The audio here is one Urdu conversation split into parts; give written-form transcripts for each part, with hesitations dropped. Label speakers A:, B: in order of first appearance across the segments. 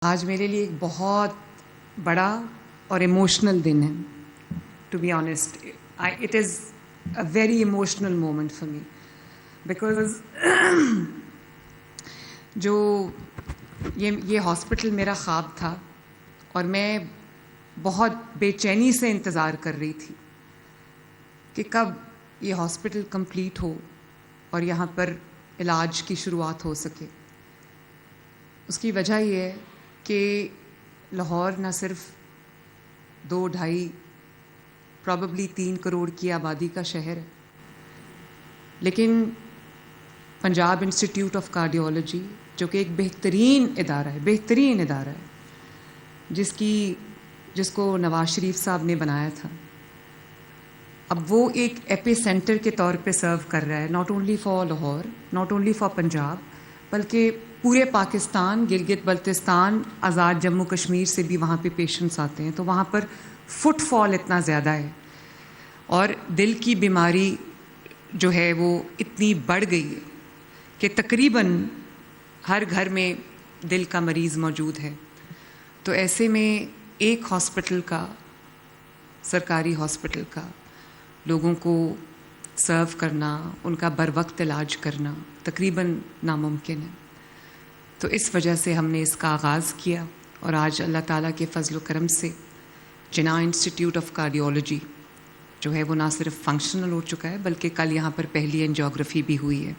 A: آج میرے لیے ایک بہت بڑا اور ایموشنل دن ہے. To be honest it is a very emotional moment for me because جو یہ ہاسپٹل میرا خواب تھا اور میں بہت بے چینی سے انتظار کر رہی تھی کہ کب یہ ہاسپٹل کمپلیٹ ہو اور یہاں پر علاج کی شروعات ہو سکے. اس کی وجہ یہ ہے کہ لاہور نہ صرف 2-2.5 پرابیبلی 3 کروڑ کی آبادی کا شہر ہے، لیکن پنجاب انسٹیٹیوٹ آف کارڈیولوجی جو کہ ایک بہترین ادارہ ہے جس کو نواز شریف صاحب نے بنایا تھا، اب وہ ایک ایپی سینٹر کے طور پہ سرو کر رہا ہے، not only for Lahore, not only for Punjab, بلکہ پورے پاکستان، گلگت بلتستان، آزاد جموں کشمیر سے بھی وہاں پہ پیشنٹس آتے ہیں. تو وہاں پر فٹ فال اتنا زیادہ ہے اور دل کی بیماری جو ہے وہ اتنی بڑھ گئی ہے کہ تقریباً ہر گھر میں دل کا مریض موجود ہے. تو ایسے میں ایک ہاسپٹل کا، سرکاری ہاسپٹل کا، لوگوں کو سرو کرنا، ان کا بر وقت علاج کرنا تقریباً ناممکن ہے. تو اس وجہ سے ہم نے اس کا آغاز کیا اور آج اللہ تعالیٰ کے فضل و کرم سے جناح انسٹیٹیوٹ آف کارڈیولوجی جو ہے وہ نہ صرف فنکشنل ہو چکا ہے بلکہ کل یہاں پر پہلی اینجیوگرافی بھی ہوئی ہے.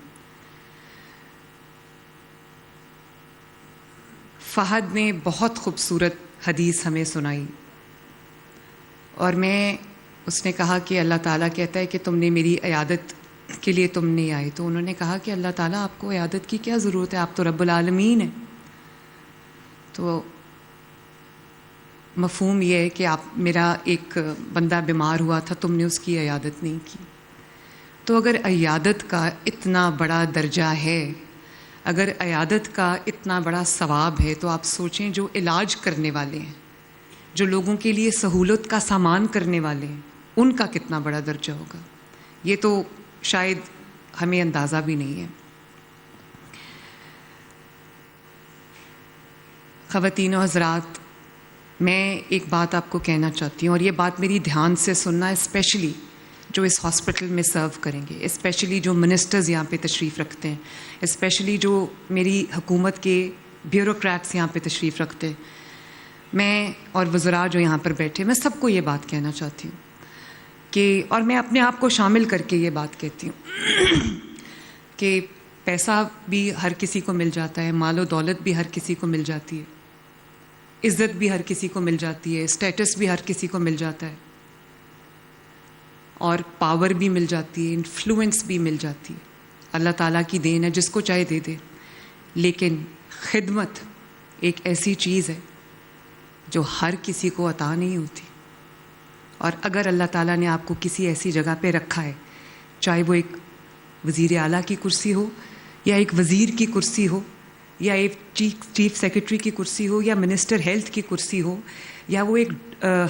A: فہد نے بہت خوبصورت حدیث ہمیں سنائی اور اس نے کہا کہ اللہ تعالیٰ کہتا ہے کہ تم نے میری عیادت کے لیے تم نہیں آئے. تو انہوں نے کہا کہ اللہ تعالیٰ آپ کو عیادت کی کیا ضرورت ہے، آپ تو رب العالمین ہیں. تو مفہوم یہ ہے کہ میرا ایک بندہ بیمار ہوا تھا، تم نے اس کی عیادت نہیں کی. تو اگر عیادت کا اتنا بڑا درجہ ہے، اگر عیادت کا اتنا بڑا ثواب ہے، تو آپ سوچیں جو علاج کرنے والے ہیں، جو لوگوں کے لیے سہولت کا سامان کرنے والے ہیں، ان کا کتنا بڑا درجہ ہوگا. یہ تو شاید ہمیں اندازہ بھی نہیں ہے. خواتین و حضرات، میں ایک بات آپ کو کہنا چاہتی ہوں اور یہ بات میری دھیان سے سننا، اسپیشلی جو اس ہاسپٹل میں سرو کریں گے، اسپیشلی جو منسٹرز یہاں پہ تشریف رکھتے ہیں، اسپیشلی جو میری حکومت کے بیوروکریٹس یہاں پہ تشریف رکھتے ہیں، میں اور وزراء جو یہاں پر بیٹھے، میں سب کو یہ بات کہنا چاہتی ہوں کہ، اور میں اپنے آپ کو شامل کر کے یہ بات کہتی ہوں کہ پیسہ بھی ہر کسی کو مل جاتا ہے، مال و دولت بھی ہر کسی کو مل جاتی ہے، عزت بھی ہر کسی کو مل جاتی ہے، اسٹیٹس بھی ہر کسی کو مل جاتا ہے، اور پاور بھی مل جاتی ہے، انفلوئنس بھی مل جاتی ہے. اللہ تعالیٰ کی دین ہے، جس کو چاہے دے دے. لیکن خدمت ایک ایسی چیز ہے جو ہر کسی کو عطا نہیں ہوتی. اور اگر اللہ تعالیٰ نے آپ کو کسی ایسی جگہ پہ رکھا ہے، چاہے وہ ایک وزیر اعلیٰ کی کرسی ہو، یا ایک وزیر کی کرسی ہو، یا ایک چیف سیکرٹری کی کرسی ہو، یا منسٹر ہیلتھ کی کرسی ہو، یا وہ ایک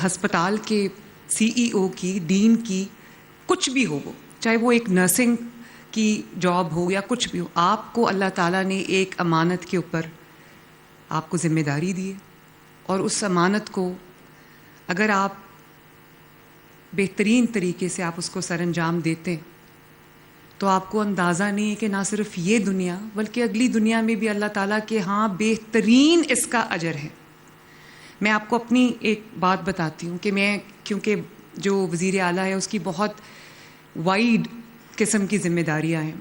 A: ہسپتال کے CEO کی، ڈین کی، کچھ بھی ہو، وہ چاہے وہ ایک نرسنگ کی جاب ہو یا کچھ بھی ہو، آپ کو اللہ تعالیٰ نے ایک امانت کے اوپر آپ کو ذمہ داری دی ہے. اور اس امانت کو اگر آپ بہترین طریقے سے آپ اس کو سر انجام دیتے ہیں تو آپ کو اندازہ نہیں ہے کہ نہ صرف یہ دنیا بلکہ اگلی دنیا میں بھی اللہ تعالیٰ کے ہاں بہترین اس کا اجر ہے. میں آپ کو اپنی ایک بات بتاتی ہوں کہ میں، کیونکہ جو وزیر اعلیٰ ہے اس کی بہت وائڈ قسم کی ذمہ داریاں ہیں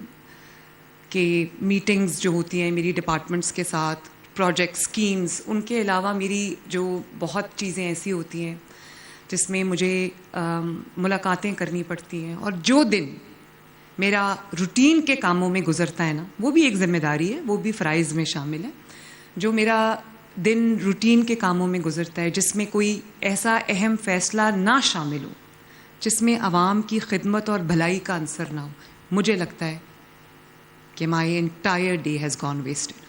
A: کہ میٹنگز جو ہوتی ہیں میری ڈپارٹمنٹس کے ساتھ، پروجیکٹ اسکیمز، ان کے علاوہ میری جو بہت چیزیں ایسی ہوتی ہیں جس میں مجھے ملاقاتیں کرنی پڑتی ہیں. اور جو دن میرا روٹین کے کاموں میں گزرتا ہے نا، وہ بھی ایک ذمہ داری ہے، وہ بھی فرائض میں شامل ہے. جو میرا دن روٹین کے کاموں میں گزرتا ہے، جس میں کوئی ایسا اہم فیصلہ نہ شامل ہو جس میں عوام کی خدمت اور بھلائی کا عنصر نہ ہو، مجھے لگتا ہے کہ my entire day has gone wasted,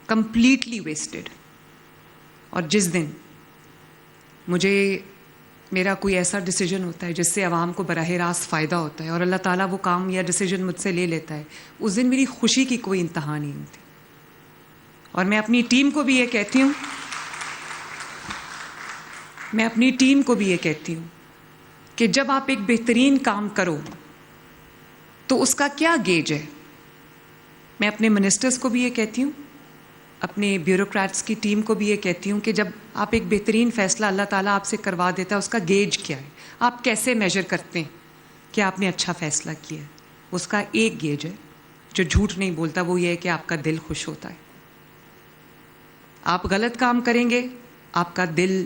A: completely wasted. اور جس دن مجھے میرا کوئی ایسا ڈیسیجن ہوتا ہے جس سے عوام کو براہ راست فائدہ ہوتا ہے اور اللہ تعالیٰ وہ کام یا ڈیسیجن مجھ سے لے لیتا ہے، اس دن میری خوشی کی کوئی انتہا نہیں ہوتی. اور میں اپنی ٹیم کو بھی یہ کہتی ہوں کہ جب آپ ایک بہترین کام کرو تو اس کا کیا گیج ہے. میں اپنے منسٹرز کو بھی یہ کہتی ہوں, اپنے بیوروکریٹس کی ٹیم کو بھی یہ کہتی ہوں کہ جب آپ ایک بہترین فیصلہ اللہ تعالیٰ آپ سے کروا دیتا ہے, اس کا گیج کیا ہے, آپ کیسے میجر کرتے ہیں کہ آپ نے اچھا فیصلہ کیا ہے. اس کا ایک گیج ہے جو جھوٹ نہیں بولتا, وہ یہ ہے کہ آپ کا دل خوش ہوتا ہے. آپ غلط کام کریں گے, آپ کا دل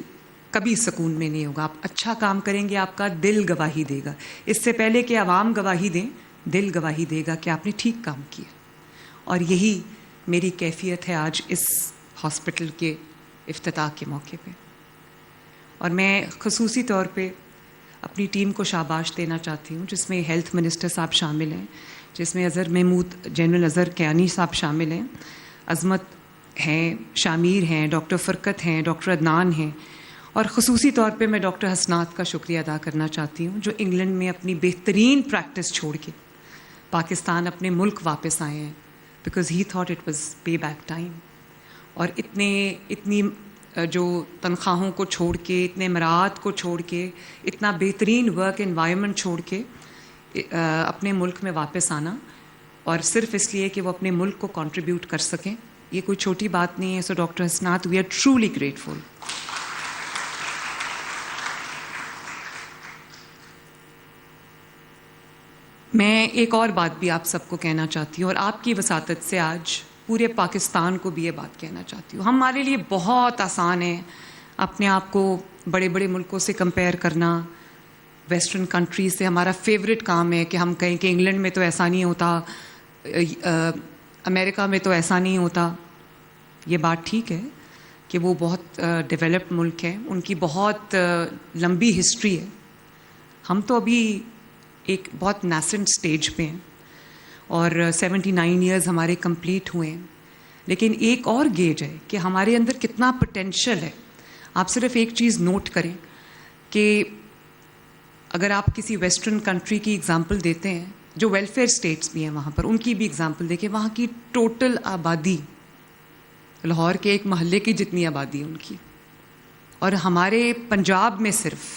A: کبھی سکون میں نہیں ہوگا. آپ اچھا کام کریں گے, آپ کا دل گواہی دے گا. اس سے پہلے کہ عوام گواہی دیں, دل گواہی دے گا کہ آپ نے ٹھیک کام کیا. اور یہی میری کیفیت ہے آج اس ہاسپٹل کے افتتاح کے موقع پہ. اور میں خصوصی طور پہ اپنی ٹیم کو شاباش دینا چاہتی ہوں, جس میں ہیلتھ منسٹر صاحب شامل ہیں, جس میں اظہر محمود, جنرل اظہر کیانی صاحب شامل ہیں, عظمت ہیں, شامیر ہیں, ڈاکٹر فرقت ہیں, ڈاکٹر عدنان ہیں. اور خصوصی طور پہ میں ڈاکٹر حسنات کا شکریہ ادا کرنا چاہتی ہوں, جو انگلینڈ میں اپنی بہترین پریکٹس چھوڑ کے پاکستان اپنے ملک واپس آئے ہیں, because he thought it was pay back time. اور اتنی جو تنخواہوں کو چھوڑ کے, اتنے مراعات کو چھوڑ کے, اتنا بہترین ورک انوائرمنٹ چھوڑ کے اپنے ملک میں واپس آنا, اور صرف اس لیے کہ وہ اپنے ملک کو کنٹریبیوٹ کر سکیں, یہ کوئی چھوٹی بات نہیں ہے. سو doctor Hasanat, we are truly grateful. میں ایک اور بات بھی آپ سب کو کہنا چاہتی ہوں, اور آپ کی وساطت سے آج پورے پاکستان کو بھی یہ بات کہنا چاہتی ہوں. ہمارے لیے بہت آسان ہے اپنے آپ کو بڑے بڑے ملکوں سے کمپیئر کرنا, ویسٹرن کنٹریز سے. ہمارا فیوریٹ کام ہے کہ ہم کہیں کہ انگلینڈ میں تو ایسا نہیں ہوتا, امریکہ میں تو ایسا نہیں ہوتا. یہ بات ٹھیک ہے کہ وہ بہت ڈیولپڈ ملک ہے, ان کی بہت لمبی ہسٹری ہے. ہم تو ابھی ایک بہت نیسنٹ سٹیج پہ ہیں, اور 79 ایئرز ہمارے کمپلیٹ ہوئے ہیں. لیکن ایک اور گیج ہے کہ ہمارے اندر کتنا پوٹینشیل ہے. آپ صرف ایک چیز نوٹ کریں کہ اگر آپ کسی ویسٹرن کنٹری کی اگزامپل دیتے ہیں, جو ویلفیئر سٹیٹس بھی ہیں وہاں پر, ان کی بھی اگزامپل دیکھیں. وہاں کی ٹوٹل آبادی لاہور کے ایک محلے کی جتنی آبادی ہے ان کی. اور ہمارے پنجاب میں صرف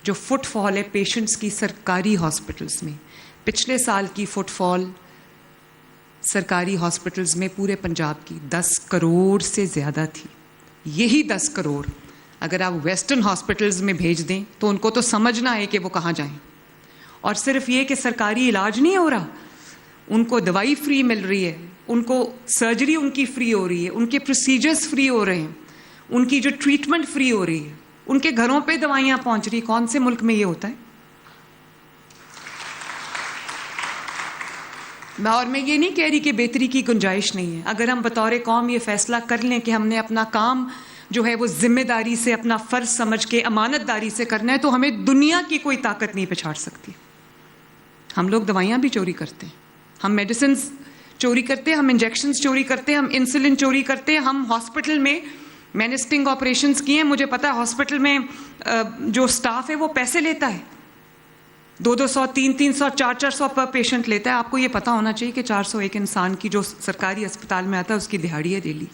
A: جو فٹ فال ہے پیشنٹس کی سرکاری ہاسپٹلز میں, پچھلے سال کی فٹ فال سرکاری ہاسپٹلز میں پورے پنجاب کی 10 کروڑ سے زیادہ تھی. یہی 10 کروڑ اگر آپ ویسٹرن ہاسپٹلز میں بھیج دیں تو ان کو تو سمجھنا ہے کہ وہ کہاں جائیں. اور صرف یہ کہ سرکاری علاج نہیں ہو رہا, ان کو دوائی فری مل رہی ہے, ان کو سرجری ان کی فری ہو رہی ہے, ان کے پروسیجرز فری ہو رہے ہیں, ان کی جو ٹریٹمنٹ فری ہو رہی ہے, ان کے گھروں پہ دوائیاں پہنچ رہی. کون سے ملک میں یہ ہوتا ہے؟ اور میں یہ نہیں کہہ رہی کہ بہتری کی گنجائش نہیں ہے. اگر ہم بطور قوم یہ فیصلہ کر لیں کہ ہم نے اپنا کام جو ہے وہ ذمہ داری سے, اپنا فرض سمجھ کے, امانت داری سے کرنا ہے, تو ہمیں دنیا کی کوئی طاقت نہیں پچھاڑ سکتی. ہم لوگ دوائیاں بھی چوری کرتے ہیں, ہم میڈیسنز چوری کرتے ہیں, ہم انجیکشنز چوری کرتے ہیں, ہم انسولن چوری کرتے ہیں. ہم ہاسپٹل میں میں نے اسٹنگ آپریشنز کیے ہیں, مجھے پتا ہے ہاسپٹل میں جو سٹاف ہے وہ پیسے لیتا ہے, 200 300 400 پر پیشنٹ لیتا ہے. آپ کو یہ پتا ہونا چاہیے کہ 400 ایک انسان کی جو سرکاری اسپتال میں آتا ہے اس کی دہاڑی ہے ڈیلی.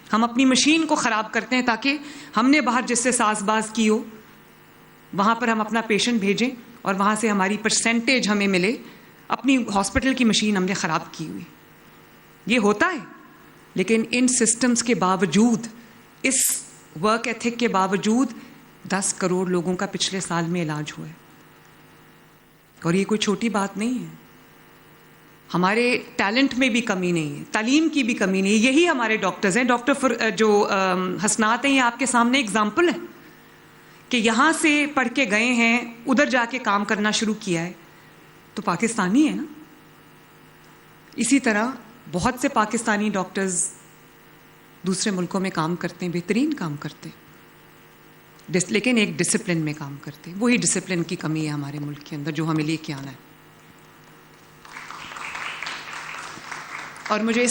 A: ہم اپنی مشین کو خراب کرتے ہیں تاکہ ہم نے باہر جس سے ساز باز کی ہو وہاں پر ہم اپنا پیشنٹ بھیجیں اور وہاں سے ہماری پرسنٹیج ہمیں ملے. اپنی ہاسپٹل کی مشین ہم نے خراب کی ہوئی. یہ ہوتا ہے, لیکن ان سسٹمز کے باوجود, اس ورک ایتھک کے باوجود 10 کروڑ لوگوں کا پچھلے سال میں علاج ہوا ہے. اور یہ کوئی چھوٹی بات نہیں ہے. ہمارے ٹیلنٹ میں بھی کمی نہیں ہے, تعلیم کی بھی کمی نہیں ہے. یہی ہمارے ڈاکٹرز ہیں. ڈاکٹر جو حسنات ہیں, یہ آپ کے سامنے اگزامپل ہے کہ یہاں سے پڑھ کے گئے ہیں, ادھر جا کے کام کرنا شروع کیا ہے, تو پاکستانی ہے نا. اسی طرح بہت سے پاکستانی ڈاکٹرز دوسرے ملکوں میں کام کرتے ہیں, بہترین کام کرتے ہیں, لیکن ایک ڈسپلن میں کام کرتے ہیں. وہی ڈسپلن کی کمی ہے ہمارے ملک کے اندر جو ہمیں لے کے آنا ہے. اور مجھے